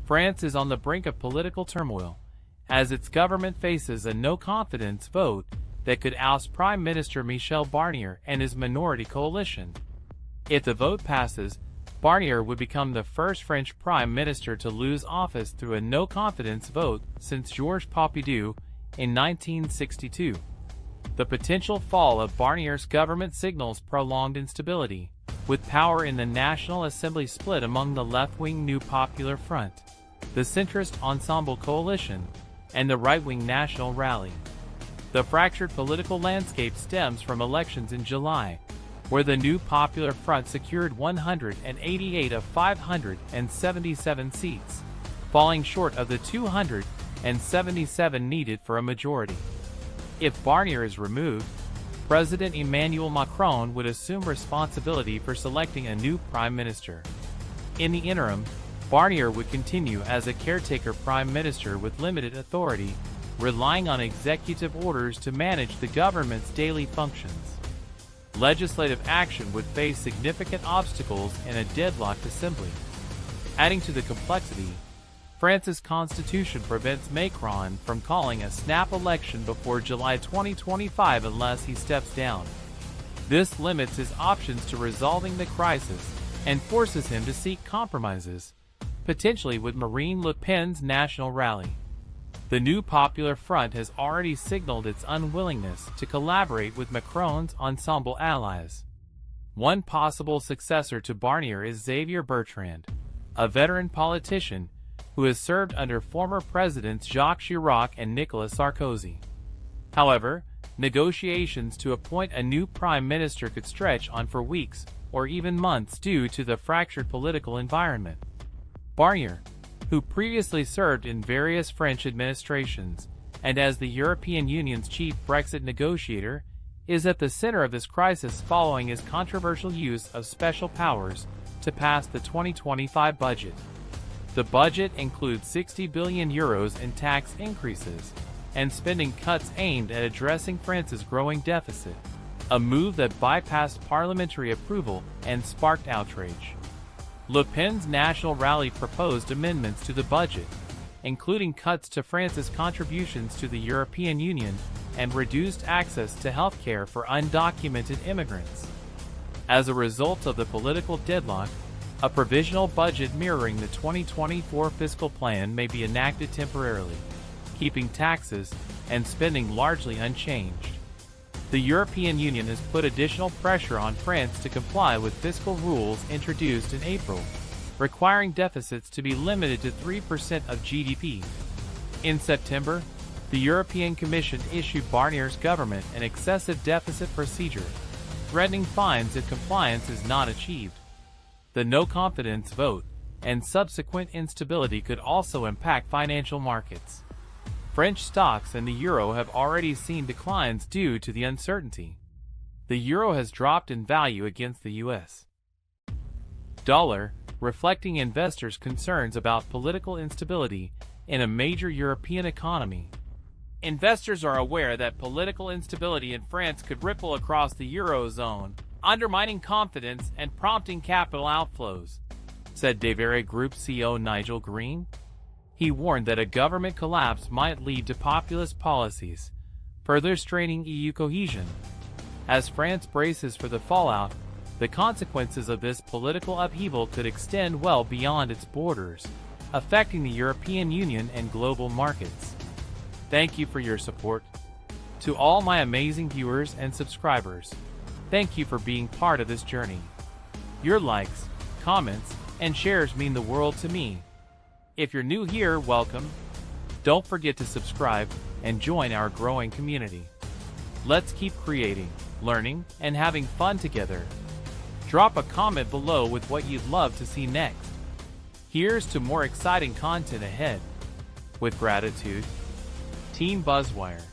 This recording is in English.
France is on the brink of political turmoil, as its government faces a no-confidence vote that could oust Prime Minister Michel Barnier and his minority coalition. If the vote passes, Barnier would become the first French Prime Minister to lose office through a no-confidence vote since Georges Pompidou in 1962. The potential fall of Barnier's government signals prolonged instability, with power in the National Assembly split among the left-wing New Popular Front, the centrist Ensemble coalition, and the right-wing National Rally. The fractured political landscape stems from elections in July, where the New Popular Front secured 188 of 577 seats, falling short of the 277 needed for a majority. If Barnier is removed, President Emmanuel Macron would assume responsibility for selecting a new prime minister. In the interim, Barnier would continue as a caretaker prime minister with limited authority, relying on executive orders to manage the government's daily functions. Legislative action would face significant obstacles in a deadlocked assembly. Adding to the complexity, France's constitution prevents Macron from calling a snap election before July 2025 unless he steps down. This limits his options to resolving the crisis and forces him to seek compromises, potentially with Marine Le Pen's National Rally. The New Popular Front has already signaled its unwillingness to collaborate with Macron's Ensemble allies. One possible successor to Barnier is Xavier Bertrand, a veteran politician who has served under former presidents Jacques Chirac and Nicolas Sarkozy. However, negotiations to appoint a new prime minister could stretch on for weeks or even months due to the fractured political environment. Barnier, who previously served in various French administrations and as the European Union's chief Brexit negotiator, is at the center of this crisis following his controversial use of special powers to pass the 2025 budget. The budget includes €60 billion in tax increases and spending cuts aimed at addressing France's growing deficit, a move that bypassed parliamentary approval and sparked outrage. Le Pen's National Rally proposed amendments to the budget, including cuts to France's contributions to the European Union and reduced access to health care for undocumented immigrants. As a result of the political deadlock, a provisional budget mirroring the 2024 fiscal plan may be enacted temporarily, keeping taxes and spending largely unchanged. The European Union has put additional pressure on France to comply with fiscal rules introduced in April, requiring deficits to be limited to 3% of GDP. In September, the European Commission issued Barnier's government an excessive deficit procedure, threatening fines if compliance is not achieved. The no-confidence vote and subsequent instability could also impact financial markets. French stocks and the euro have already seen declines due to the uncertainty. The euro has dropped in value against the US dollar, reflecting investors' concerns about political instability in a major European economy. Investors are aware that political instability in France could ripple across the eurozone, undermining confidence and prompting capital outflows, said Devere Group CEO Nigel Green. He warned that a government collapse might lead to populist policies, further straining EU cohesion. As France braces for the fallout, the consequences of this political upheaval could extend well beyond its borders, affecting the European Union and global markets. Thank you for your support. To all my amazing viewers and subscribers, thank you for being part of this journey. Your likes, comments, and shares mean the world to me. If you're new here, welcome. Don't forget to subscribe and join our growing community. Let's keep creating, learning, and having fun together. Drop a comment below with what you'd love to see next. Here's to more exciting content ahead. With gratitude, Team Buzzwire.